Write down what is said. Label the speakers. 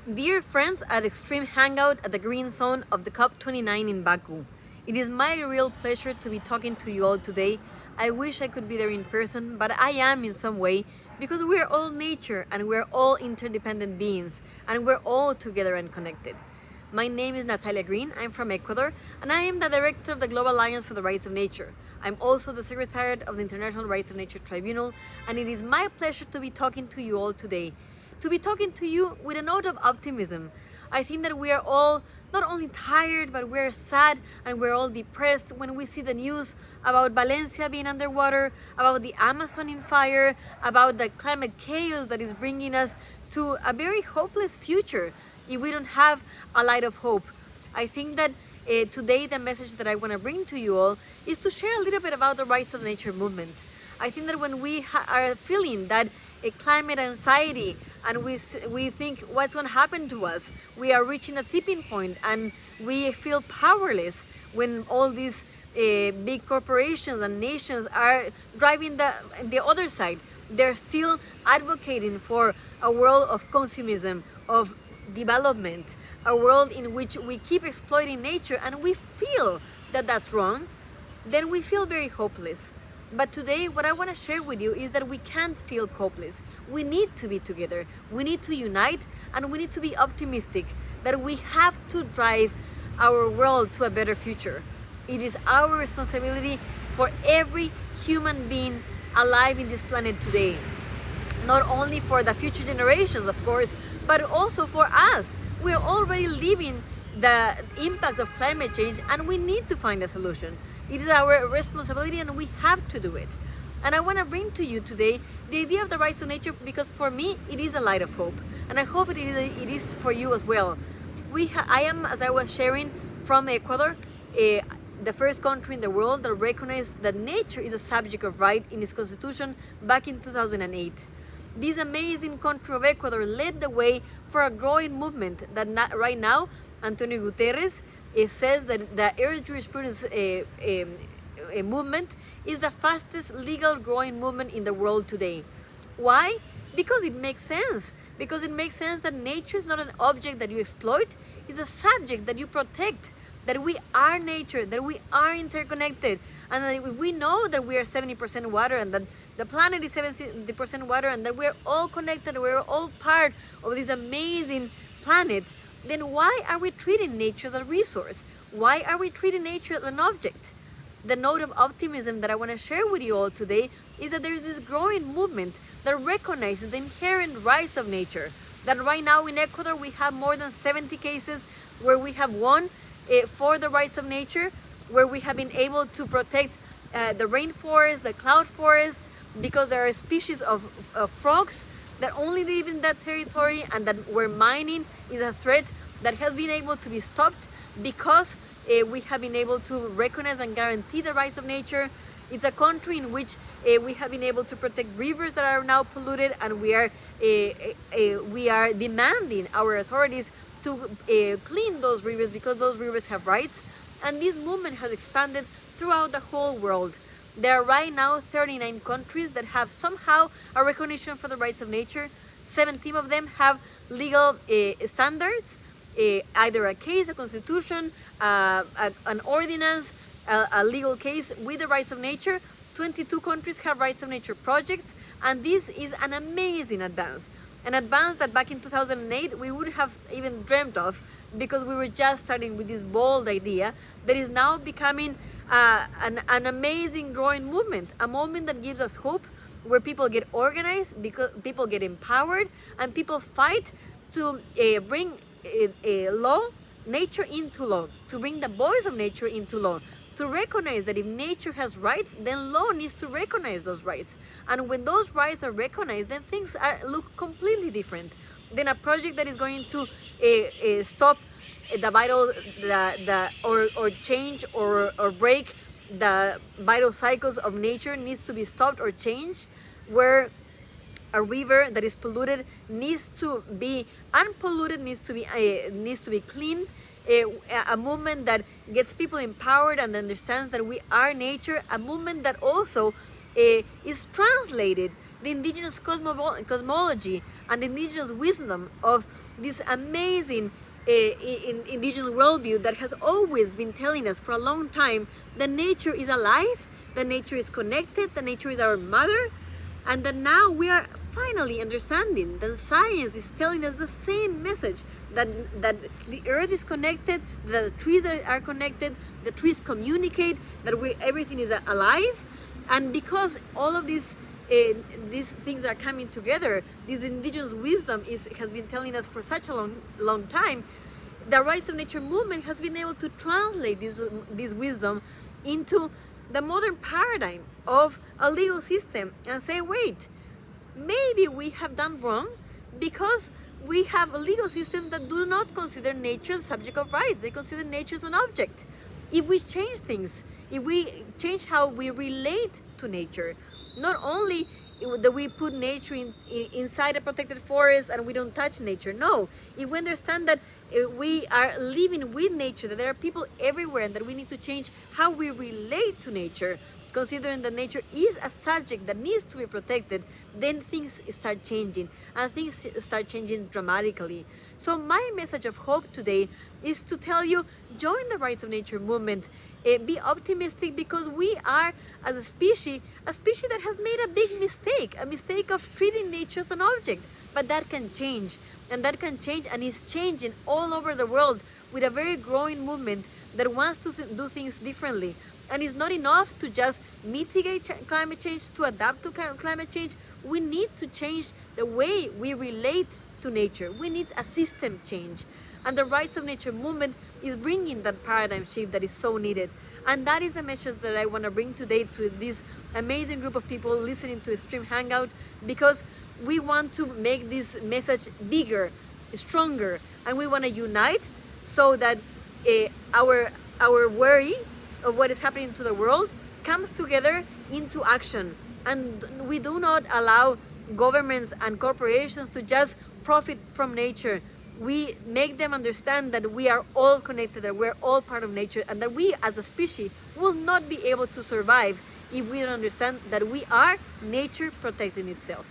Speaker 1: Dear friends at Extreme Hangout at the Green Zone of the COP29 in Baku, it is my real pleasure to be talking to you all today. I wish I could be there in person, but I am in some way because we are all nature and we're all interdependent beings and we're all together and connected. My name is Natalia Greene, I'm from Ecuador, and I am the director of the Global Alliance for the Rights of Nature. I'm also the secretariat of the International Rights of Nature Tribunal, and it is my pleasure to be talking to you all today. To be talking to you with a note of optimism. I think that we are all not only tired, but we're sad and we're all depressed when we see the news about Valencia being underwater, about the Amazon in fire, about the climate chaos that is bringing us to a very hopeless future if we don't have a light of hope. I think that today the message that I want to bring to you all is to share a little bit about the rights of nature movement. I think that when we are feeling that climate anxiety and we think what's going to happen to us, we are reaching a tipping point and we feel powerless when all these big corporations and nations are driving the other side. They're still advocating for a world of consumerism, of development, a world in which we keep exploiting nature and we feel that that's wrong. Then we feel very hopeless. But today, what I want to share with you is that we can't feel hopeless. We need to be together. We need to unite and we need to be optimistic that we have to drive our world to a better future. It is our responsibility for every human being alive in this planet today. Not only for the future generations, of course, but also for us. We're already living the impacts of climate change and we need to find a solution. It is our responsibility and we have to do it. And I want to bring to you today the idea of the rights of nature because for me it is a light of hope. And I hope it is for you as well. I am, as I was sharing, from Ecuador, the first country in the world that recognized that nature is a subject of right in its constitution back in 2008. This amazing country of Ecuador led the way for a growing movement that right now Antonio Guterres says that the Earth Jurisprudence movement is the fastest legal growing movement in the world today. Why? Because it makes sense. Because it makes sense that nature is not an object that you exploit, it's a subject that you protect, that we are nature, that we are interconnected, and that if we know that we are 70% water and that the planet is 70% water and that we're all connected, we're all part of this amazing planet, then why are we treating nature as a resource? Why are we treating nature as an object? The note of optimism that I want to share with you all today is that there's this growing movement that recognizes the inherent rights of nature. That right now in Ecuador we have more than 70 cases where we have won for the rights of nature, where we have been able to protect the rainforest, the cloud forest, because there are species of frogs that only live in that territory and that where mining is a threat that has been able to be stopped because we have been able to recognize and guarantee the rights of nature. It's a country in which we have been able to protect rivers that are now polluted, and we are demanding our authorities to clean those rivers because those rivers have rights. And this movement has expanded throughout the whole world. There are right now 39 countries that have somehow a recognition for the rights of nature. 17 of them have legal standards, either a case, a constitution, an ordinance, a legal case with the rights of nature. 22 countries have rights of nature projects, and this is an amazing advance. An advance that back in 2008 we wouldn't have even dreamt of because we were just starting with this bold idea that is now becoming an amazing growing movement, a movement that gives us hope, where people get organized, because people get empowered, and people fight to bring nature into law, to bring the voice of nature into law, to recognize that if nature has rights, then law needs to recognize those rights. And when those rights are recognized, then things look completely different. Then a project that is going to stop the vital, or change or break the vital cycles of nature needs to be stopped or changed, where a river that is polluted needs to be unpolluted, needs to be cleaned. A movement that gets people empowered and understands that we are nature. A movement that also is translated the indigenous cosmology and the indigenous wisdom of this amazing indigenous worldview that has always been telling us for a long time that nature is alive, that nature is connected, that nature is our mother, and that now we are finally understanding that science is telling us the same message, that the earth is connected, that the trees are connected, the trees communicate, that everything is alive. And because all of these things are coming together, this indigenous wisdom has been telling us for such a long time, the Rights of Nature movement has been able to translate this wisdom into the modern paradigm of a legal system and say, wait, maybe we have done wrong because we have a legal system that do not consider nature a subject of rights. They consider nature as an object. If we change things, if we change how we relate to nature, not only that we put nature inside a protected forest and we don't touch nature, no. If we understand that we are living with nature, that there are people everywhere, and that we need to change how we relate to nature, considering that nature is a subject that needs to be protected, then things start changing, and things start changing dramatically. So my message of hope today is to tell you, join the Rights of Nature movement. Be optimistic, because we are, as a species that has made a big mistake, a mistake of treating nature as an object. But that can change, and that can change, and is changing all over the world with a very growing movement that wants to do things differently. And it's not enough to just mitigate climate change, to adapt to climate change. We need to change the way we relate to nature. We need a system change. And the Rights of Nature movement is bringing that paradigm shift that is so needed. And that is the message that I want to bring today to this amazing group of people listening to Extreme Hangout, because we want to make this message bigger, stronger, and we want to unite so that our worry of what is happening to the world comes together into action. And we do not allow governments and corporations to just profit from nature. We make them understand that we are all connected, that we're all part of nature, and that we as a species will not be able to survive if we don't understand that we are nature protecting itself.